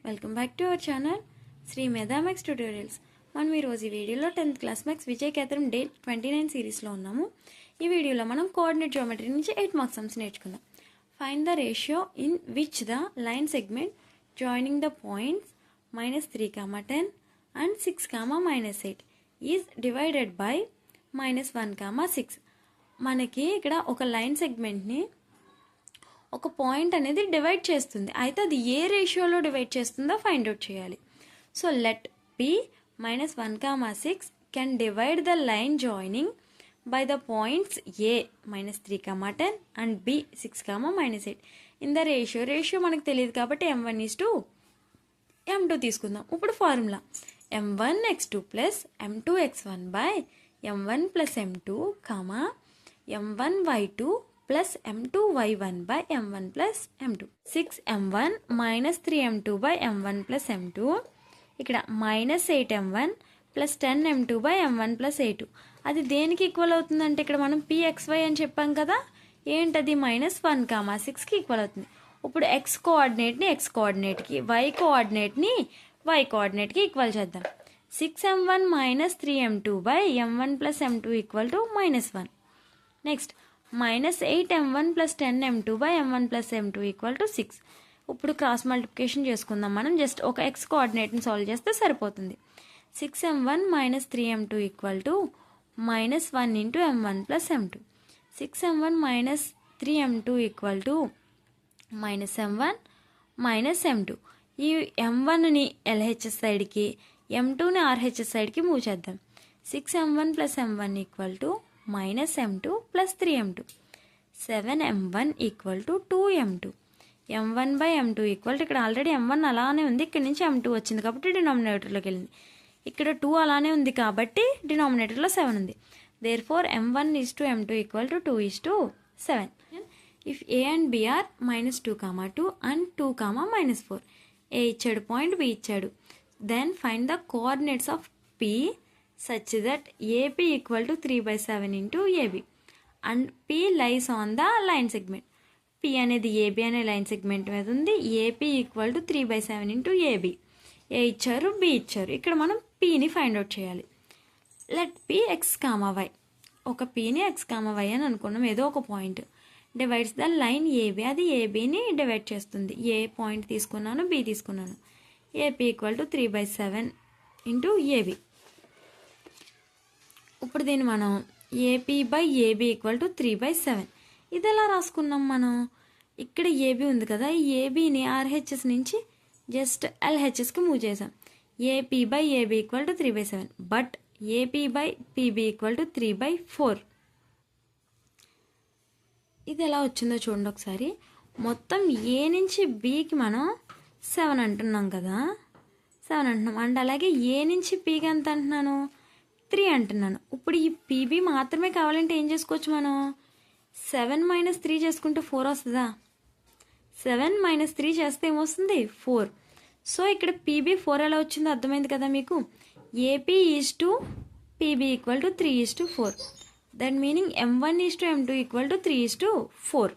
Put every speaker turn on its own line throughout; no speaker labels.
Welcome back to our channel Sri Medha maths tutorials. మనం ఈరోజు ఈ వీడియోలో 10th క్లాస్ మ్యాథ్స్ విజయ్ కేతరం డే 29 సిరీస్లో ఉన్నాము. ఈ వీడియోలో మనం కోఆర్డినేట్ జియోమెట్రీ నుంచి 8 మార్క్స్ సమ్స్ నేర్చుకుందాం. Find the ratio in which the line segment joining the points -3, 10 and 6, -8 is divided by -1, 6. మనకి ఇక్కడ ఒక లైన్ సెగ్మెంట్ని ఒక పాయింట్ అనేది డివైడ్ చేస్తుంది. అయితే అది ఏ రేషియోలో డివైడ్ చేస్తుందో ఫైండ్ అవుట్ చేయాలి. So let P -1, 6 can divide the line joining by the points A -3, 10 and B 6, -8 in the ratio మనకు తెలియదు కాబట్టి M1:M2 తీసుకుందాం. ఇప్పుడు formula M1x2 plus M2x1 by M1 plus M2, M1y2 plus M2y1 by M1 plus M2. 6M1 minus 3M2 by M1 plus M2. ఇక్కడ minus 8M1 plus 10M2 by M1 plus A2. అది దేనికి equal అవుతుందంటే ఇక్కడ మనం PXY అని చెప్పాం కదా, ఏంటది -1, 6కి ఈక్వల్ అవుతుంది. ఇప్పుడు X కోఆర్డినేట్ని X కోఆర్డినేట్కి, Y కోఆర్డినేట్ని Y కోఆర్డినేట్కి ఈక్వల్ చేద్దాం. 6M1 minus 3M2 by M1 plus M2 equal to -1. Next -8M1 plus 10M2 by M1 plus M2 equal to 6. ఇప్పుడు క్రాస్ మల్టిప్లికేషన్ చేసుకుందాం. మనం జస్ట్ ఒక X కోఆర్డినేట్ని సాల్వ్ చేస్తే సరిపోతుంది. 6M1 minus 3M2 equal to -1 into M1 plus M2. 6M1 minus 3M2 equal to -M1 minus M2. ఈ M1ని LHS సైడ్కి, M2ని RHS సైడ్కి move చేద్దాం. 6M1 plus M1 equal to -M2 plus 3M2. 7M1 equal to 2M2. M1 by M2 equal to, ఇక్కడ already M1 అలానే ఉంది, ఇక్కడ నుంచి M2 వచ్చింది కాబట్టి డినామినేటర్లోకి వెళ్ళింది. ఇక్కడ 2 అలానే ఉంది కాబట్టి డినామినేటర్లో 7 ఉంది. Therefore M1 is to M2 equal to 2 is to 7. If A and B are -2, 2 and 2, -4. A ఇచ్చాడు పాయింట్, B ఇచ్చాడు. Then find the coordinates of P such that AP equal to 3/7 into AB and P lies on the line segment. P అనేది AB అనే line segment మీద ఉంది. AP equal to 3/7 into AB. A ఇచ్చారు, B ఇచ్చారు. ఇక్కడ మనం Pని find out చేయాలి. Let P X, Y. ఒక Pని X, Y అని అనుకున్నాం. ఏదో ఒక point divides the line AB. అది ABని డివైడ్ చేస్తుంది. A పాయింట్ తీసుకున్నాను, B తీసుకున్నాను. AP equal to 3/7 into AB. ఇప్పుడు దీన్ని మనం AP by AB equal to 3/7. ఇది ఎలా రాసుకున్నాం మనం? ఇక్కడ AB ఉంది కదా, ఈ ABని RHS నుంచి జస్ట్ LHSకి మూవ్ చేసాం. AP by AB equal to 3/7, but AP by PB equal to 3/4. ఇది ఎలా వచ్చిందో చూడండి ఒకసారి. మొత్తం A నుంచి Bకి మనం 7 అంటున్నాం కదా, 7 అంటున్నాం. అండ్ అలాగే A నుంచి Pకి ఎంత అంటున్నాను? 3 అంటున్నాను. ఇప్పుడు ఈ PB మాత్రమే కావాలంటే ఏం చేసుకోవచ్చు మనం? 7 - 3 చేసుకుంటే 4 వస్తుందా? 7 - 3 చేస్తే ఏమొస్తుంది? 4. సో ఇక్కడ PB 4 ఎలా వచ్చిందో అర్థమైంది కదా మీకు. AP is to PB equal to 3:4. That meaning M1 is to M2 equal to 3:4.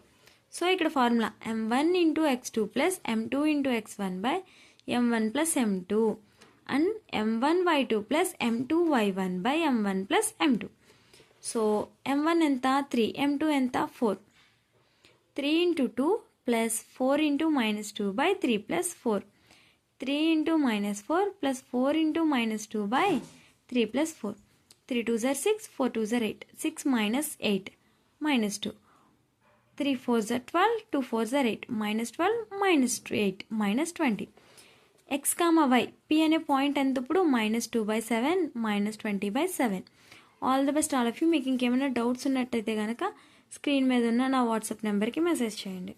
So ఇక్కడ formula M1 into X2 plus M2 into X1 by M1 plus M2 and M1y2 plus M2y1 by M1 plus M2. So M1 ఎంత? 3, M2 ఎంత? 4. 3 into 2 plus 4 into -2 by 3 plus 4. 3 into -4 plus 4 into -2 by 3 plus 4. 3 2s are 6, 4 2s are 8. 6 minus 8 minus 2. 3 4s are 12, 2 4s are 8. -12 -8 -20. X, Y. P అనే point ఎంత ఇప్పుడు? -2/7 -20/7. All the best all of you. మీకు ఇంకేమైనా doubts ఉన్నట్టయితే కనుక screen మీద ఉన్న నా వాట్సాప్ నెంబర్కి మెసేజ్ చేయండి.